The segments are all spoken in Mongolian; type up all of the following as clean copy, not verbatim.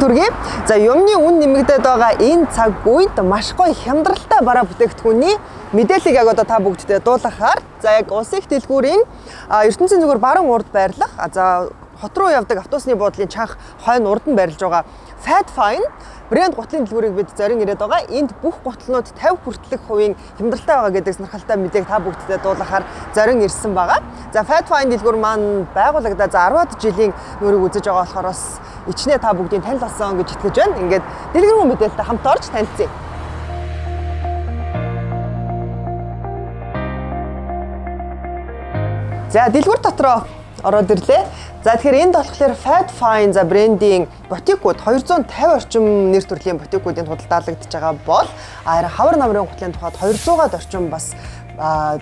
төргий. За юмны үн нэмэгдээд байгаа энэ цаг үед маш гоё хямдралтай бараа бүтээгдэхүүний мэдээллийг яг одоо та бүгдтэй дуулгахаар за яг улсын их дэлгүүрийн ертөнцийн зүгээр баруун урд байрлах за хот руу явдаг автобусны буудлын чанх хойно урд нь байрлаж байгаа FatFine брэнд гутлын дэлгүүрийг бид зорин ирээд байгаа. Энд бүх гутлнууд 50 хүртэлх хувийн хямдралтай байгаа гэдэг сонирхолтой мэдээг та бүгдтэй дуулгахаар зорин ирсэн байгаа. За FatFine дэлгүүр маань байгуулагдаад 10-аад жилийн нүрийг үзэж байгаа болохоор бас ичнээ та бүгдийн танил болсон гэж итгэж байна. Ингээд дэлгүүрийн мэдээлэлтэй хамт орж танилцъя. За дэлгүүр дотроо ороод ирлээ. За тэгэхээр энд болохоор FatFine за брендийн ботикууд 250 орчим нэр төрлийн ботикуудын худалдаалагдж байгаа бол харин хавар намрын гутлын тухайд 200-аад орчим бас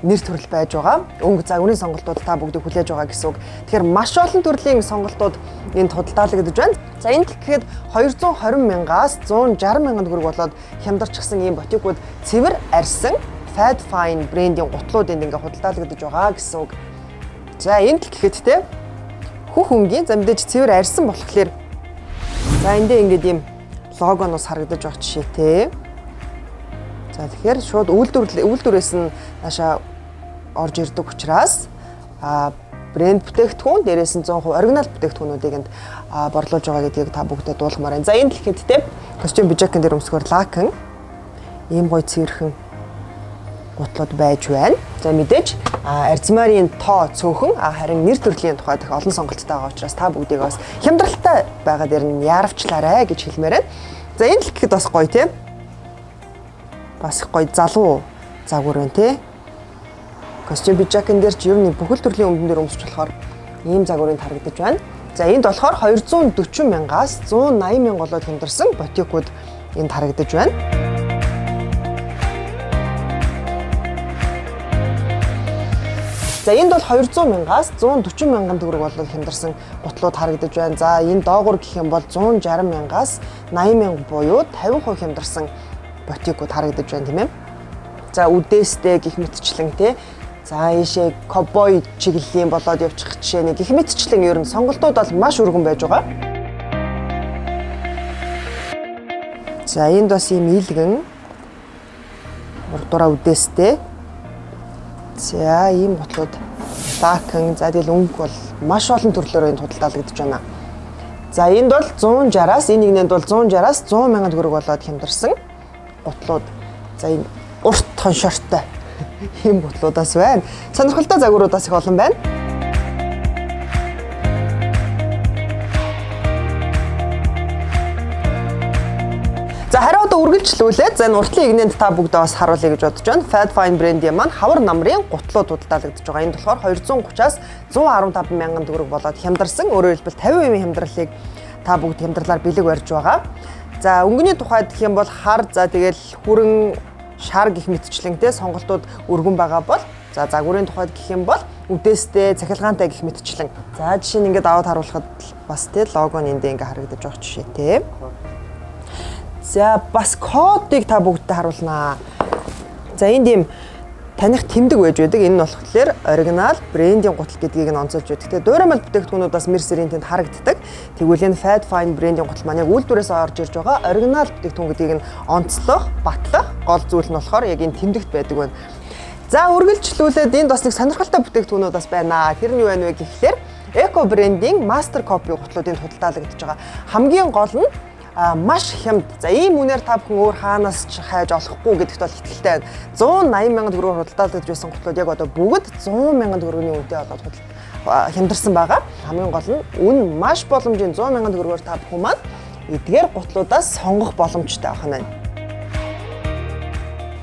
нэр төрөл байж байгаа. Өнгө загварын сонголтууд та бүгдийг хүлээж байгаа гэсэн үг. Тэгэхээр маш олон төрлийн сонголтууд энд худалдаалагдж байна. За энд гэхэд 220 мянгаас 160 мянган төгрөг болоод хямдарчихсан ийм ботикууд цэвэр арьсан FatFine брендийн гутлууд энд ингээ худалдаалагдж байгаа гэсэн үг. За энд гэхэд те хөх өнгийн за мэдээж цэвэр арьсан болохоор за эндээ ингээд ийм логоноос харагдаж байгаа жишээ те. За тэгэхээр шууд үйлдвэрээс нь наашаа орж ирдэг учраас брэнд бүтээгдэхүүн дээрээс нь 100% оригинал бүтээгдэхүүнүүдийг энд борлуулж байгаа гэдгийг та бүгдээ дуулгамаар байна. За энд гэхэд те костюм бижакын дээр өмсгөр лакн ийм гоё цэвэрхэн гутлууд байж байна. За мэдээж арзмарын тоо цөөхөн харин нэр төрлийн тухайд их олон сонголттой байгаа учраас та бүгдийг бас хямдралтай байгаа дээр нь яарвчлаарай гэж хэлмээр байна. За энэ л гэхэд бас гоё тийм. Бас их гоё залуу загвар байна тий. Костюм бижакын дээр ч ер нь бүхэл төрлийн өмдөн дээр өмсч болохоор ийм загварыг харагдаж байна. За энд болохоор 240 мянгаас 180 мянга болоод хямдарсан ботикууд энд харагдаж байна. За энд бол 200 мянгаас 140 мянган төгрөг болоод хямдарсан гутлууд харагдаж байна. За энэ доогуур гэх юм бол 160 мянгаас 80 мянга буюу 50% хямдарсан ботикууд харагдаж байна тийм ээ. За үдээстэй гих мэтчлэн тий. За ийшээ ковбой чиглэлийн болоод явчих жишээ нэг гих мэтчлэн ер нь сонголтууд бол маш өргөн байж байгаа. За энд бас ийм илгэн урдураа үдээстэй. За ийм гутлууд лакн за тэгэл өнгө бол маш олон төрлөөр энд худалдаалагдж байна. За энд бол 160-аас энэ нэгнэнд бол 160-аас 100 мянган төгрөг болоод хямдарсан гутлууд. За энэ урт хоншортой ийм гутлуудаас байна. Сонирхолтой загваруудаас их олон байна. За харин одоо үргэлжлүүлээд за энэ уртлын игнэнд та бүгдээ бас харуулъя гэж бодож байна. FatFine брендийн маань хавар намрын гутлууд худалдаалагдж байгаа. Энд болохоор 230-аас 115 мянган төгрөг болоод хямдарсан. Өөрөөр хэлбэл 50% хямдралыг та бүгд хямдралаар бэлэг барьж байгаа. За өнгөний тухайд гэх юм бол хар за тэгэл хүрэн шар гих мэтчлэнтэй сонголтууд өргөн байгаа бол за загварын тухайд гэх юм бол үдээстэй цахилгаантай гих мэтчлэн. За жишээ нь ингээд аваад харуулхад бас тэ лого нь эндээ ингээд харагдаж байгаа жишээ тэ. За бас кодыг та бүгдтэй харуулнаа. За энд ийм таних тэмдэг байж байдаг. Энэ нь болохоор оригинал брендийн гутал гэдгийг нь онцолж байдаг. Тэгээ дуураймал бүтээгдэхүүнүүдээс мэрсэрийн тэнд харагддаг. Тэгвэл энэ FatFine брендийн гутал маань яг үйлдвэрээс орж ирж байгаа оригинал бүтээгдэхүүн гэдгийг нь онцлох, батлах гол зүйл нь болохоор яг энэ тэмдэгт байдаг байна. За үргэлжлүүлээд энд бас нэг сонирхолтой бүтээгдэхүүнүүд бас байна. Тэр нь юу вэ гэхлээр Eco брендийн Master Copy гутлуудын худалдаалагдж байгаа. Хамгийн гол нь маш хямд. За ийм үнээр та бүхэн өөр хаанаас ч хайж олохгүй гэдэгт бол итгэлтэй байна. 180 мянган төгрөгөөр худалдаалагдж байсан гутлууд яг одоо бүгд 100 мянган төгрөгийн үнэтэй болоод хямдарсан байгаа. Хамгийн гол нь үн маш боломжийн 100 мянган төгрөгөөр та бүхэн маань эдгээр гутлуудаас сонгох боломжтой байх нь.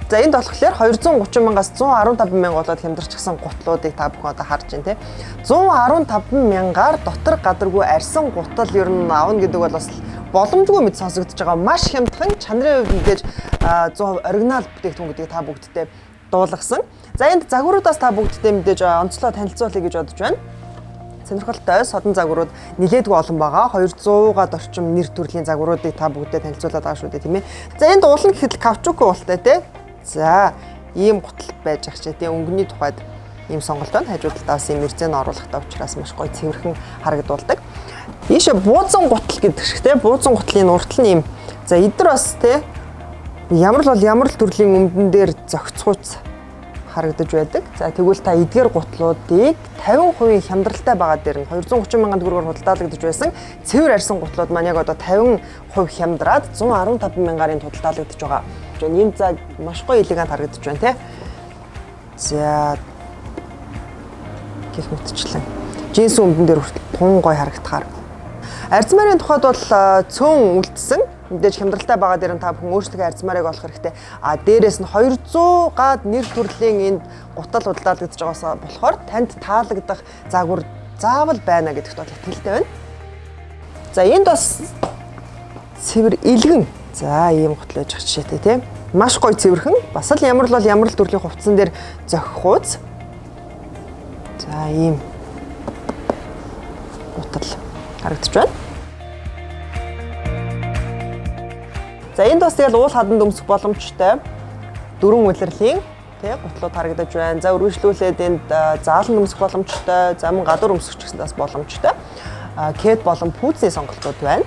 За энд болохоор 230 мянгаас 115 мянга болоод хямдарчихсан гутлуудыг та бүхэн одоо харж байна тий. 115 мянгаар дотор гадаргүй арьсан гутал ер нь аавна гэдэг бол бас боломжгүй мэд сонсогдож байгаа. Маш хямдхан чанарын хувьд мэдээж 100% оригинал бүтээгдэхүүн гэдгийг та бүгдтэй дуулгасан. За энд загваруудаас та бүгдтэй мэдээж онцлог танилцуулъя гэж бодож байна. Сонирхолтой содон загварууд нэлээдгүй олон байгаа. 200-аад орчим нэр төрлийн загваруудыг та бүгдээ танилцуулаад байгаа шүү дээ тийм ээ. За энд уулан гэхэд каучук уултай тий. За ийм гутал байж ах чи тий өнгөний тухайд ийм сонголтоо хажуудалтаас ийм мэрзэн оруулахтай учраас маш гоё цэвэрхэн харагдуулдаг. Ийшээ бууцан гутал гэдэг шиг те бууцан гутлын уртал нь юм. За эдгээр бас те ямар л төрлийн өмдөн дээр зохицгууц харагдаж байдаг. За тэгвэл та эдгээр гутлуудыг 50% хямдралтай байгаа дээр нь 230 мянган төгрөгөөр худалдаалагдаж байсан цэвэр арьсан гутлууд маань яг одоо 50% хямдраад 115 мянгарын худалдаалагдаж байгаа. Энэ цаг маш гоё элегант харагдаж байна те. За гэх мэтчлэн джинс өмдөн дээр хүртэл тун гоё харагдахаар. Арзмарын тухайд бол цөөн үлдсэн. Мэдээж хямдралтай байгаа дээр нь та бүхэн өөрсдөө арзмарыг олох хэрэгтэй. Дээрээс нь 200 гад нэр төрлийн энд гутал худалдаалагдаж байгаасаа болохоор танд таалагдах загвар заавал байна гэдэгт бол итгэлтэй байна. За энд бас цэвэр илгэн. За ийм гутал байж жишээтэй тийм. Маш гоё цэвэрхэн. Бас л ямар л төрлийн хувцсан дээр зохих хууз. За ийм гутал харагдаж байна. За энд бас тэгэл уул хаданд өмсөх боломжтой 4 улирлын тий гутлууд харагдаж байна. За үргэлжлүүлээд энд заалан өмсөх боломжтой, за мөн гадуур өмсөх ч гэсэн бас боломжтой. Кэт болон пүүцний сонголтууд байна.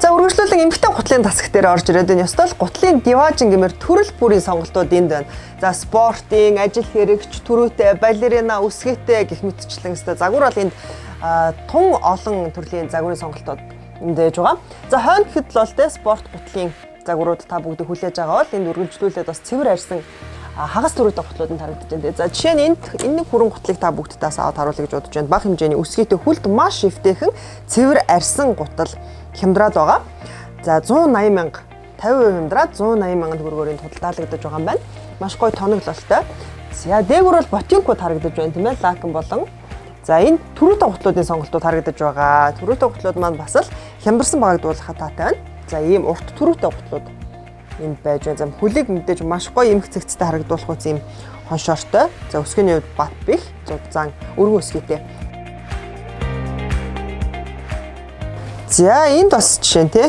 За үргэлжлүүлэн эмэгтэй гутлын тасаг дээр орж ирээд энэ ёстой л гутлын диважин гэмээр төрөл бүрийн сонголтууд энд байна. За спортын, ажил хэрэгч, түрүүтэй, балерина, үсгээтэй гэх мэтчлэн өстой загвар бол энд тун олон төрлийн загварын сонголтууд энд байж байгаа. За хойно гэхэд л бол те спорт гутлын загварууд та бүгдийг хүлээж байгаа бол энд үргэлжлүүлээд бас цэвэр арьсан хагас төрөөтэй гутлууд нь харагдаж байна. За жишээ нь энд энэ нэг хүрэн гутлыг та бүгдээс аваад харуулъя гэж бодож байна. Бага хэмжээний үсгээтэй хүлд маш эвтэйхэн цэвэр арьсан гутал хямдраад байгаа. За 180 мянга 50% хямдраад 180 мянган төгрөгөөр худалдаалагдаж байгаа юм байна. Маш гоё тоноглолтой. За дээгүүр бол ботинкууд харагдаж байна тийм ээ. Лакн болон за энэ түрүүтэй гутлуудын сонголтууд харагдаж байгаа. Түрүүтэй гутлууд маань бас л хямдарсан байгааг дуулахад таатай байна. За ийм урт түрүүтэй гутлууд энд байж байна. За хөлийг мэдээж маш гоё эмх цэгцтэй харагдуулах үс ийм хоншортой. За өсгөөний хувьд бат бих, зузаан, өргөн өсгийтэй. За энд бас жишээ нь тий.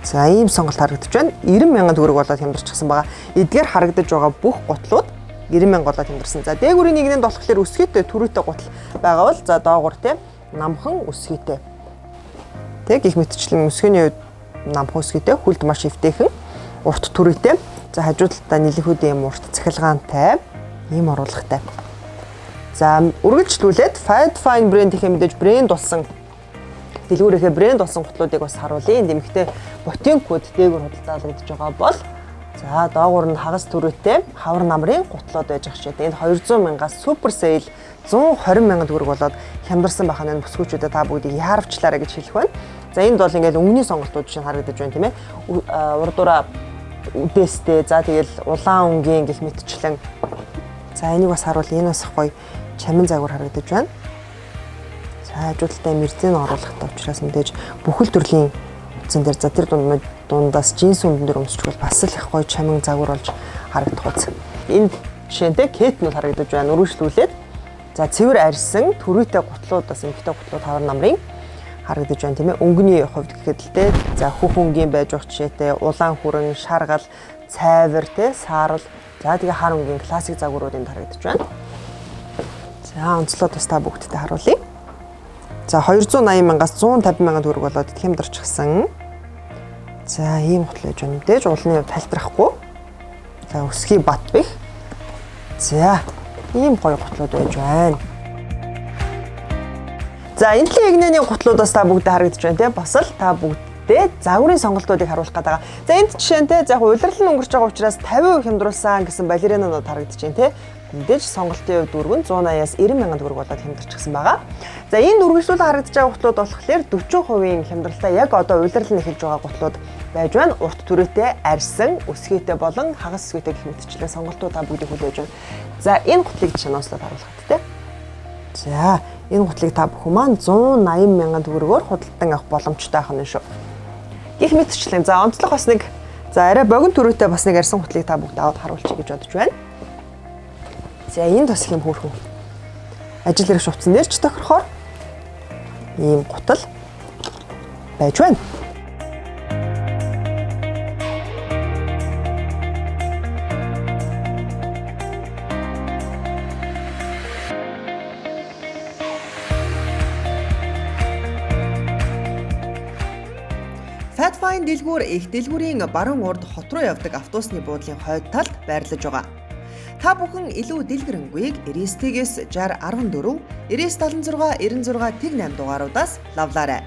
За ийм сонголт харагдаж байна. 90 мянган төгрөг болоод хямдарчихсан байгаа. Эдгээр харагдаж байгаа бүх гутлууд 90 мянга болоод хямдарсан. За дээгүүрийн нэгнэнд болохоор өсгийтэй түрүүтэй гутал байгаа бол за доогуур тий намхан өсгийтэй. Тэг их мэтчлэн өсгөөний үед намхан өсгийтэй хүлд маш эвтэйхэн урт түрүүтэй. За хажуу талдаа нэлэхүүдийн юм урт цахилгаантай ийм оруулгатай. За үргэлжлүүлээд Fat Fine брэндийнхээ мэдээж брэнд болсон дэлгүүрийнхээ брэнд болсон гутлуудыг бас харуулъя. Энд эмэгтэй ботинкууд дээгүүр худалдаалагдаж байгаа бол за доогуур нь хагас түрүүтэй хавар намрын гутлууд байж байгаа ч гэдэг. Энд 200 мянгаас супер сейл 120 мянган төгрөг болоод хямдарсан байх нь бүсгүүчүүдэд та бүгдийг яаравчлаарай гэж хэлэх байна. За энд бол ингээл өнгөний сонголтууд шиг харагдаж байна тийм ээ. Урдуура үдээстэй за тэгэл улаан өнгийн гэх мэтчлэн. За энийг бас харуул энэ бас гоё чамин загвар харагдаж байна. За хажуудалтай мэрзэн оруулахтай учраас мэдээж бүхэл төрлийн утсан дээр за тэр дундаас джинс өмдөн дээр өмсчих бол бас л их гоё чамин загвар болж харагдах үз. Энд жишээнтэй кет нь харагдаж байна. Үргэлжлүүлээд за цэвэр арьсан түрүүтэй гутлууд бас эмхтэй гутлууд хавар намрын харагдаж байна тийм ээ. Өнгөний хувьд гэхэд л те за хөх өнгийн байж байгаа жишээтэй улаан хүрэн, шаргал, цайвар те саарл за тэгээ хар өнгийн классик загварууд энд харагдаж байна. За онцлоод бас та бүгдтэй харуулъя. За 280 мянгаас 150 мянган төгрөг болоод хямдарчихсан. За ийм гутал байж байна. Мэдээж уулны хувьд тайлбарахгүй. За өсгий бат бих. За ийм гоё гутлууд байж байна. За энэ л ягнаны гутлуудаас та бүгдээ харагдаж байна тийм бас л та бүгдээ загварын сонголтуудыг харуулах гэдэг. За энд жишээнтэй за яг улирлал нь өнгөрч байгаа учраас 50% хямдруулсан гэсэн балеринанууд харагдаж байна тийм. Мэдээж сонголтын хувьд дөрвөн 180-аас 90 мянган төгрөг болоод хямдарчихсан байгаа. За энэ үргэлжлүүлэн харагдаж байгаа гутлууд болохоор 40% хямдралтай яг одоо улирлал нь эхэлж байгаа гутлууд байж байна. Урт түрээтэй, арьсан, өсгийтэй болон хагас өсгийтэй гэх мэтчлэн сонголтууд та бүгдийг хүлээж байна. За энэ гутлыг жишээ нь онцлоод харуулхад тийм. За энэ гутлыг та бүхэн маань 180 мянган төгрөгөөр худалдан авах боломжтой байх нь шүү. Гэх мэтчлэн за онцлог бас нэг за арай богино түрээтэй бас нэг арьсан гутлыг та бүгд аваад харуулчих гэж бодож байна. За энд бас хэм хөөрхөн ажил хэрэг шувцсан дээр ч тохирохоор ийм гутал байж байна. Fine дэлгүүр их дэлгүүрийн баруун урд хот руу явдаг автобусны буудлын хойд талд байрлаж байгаа. Та бүхэн илүү дэлгэрэнгүй 99-ээс 6014, 9976, 96 тэг 8 дугааруудаас лавлаарай.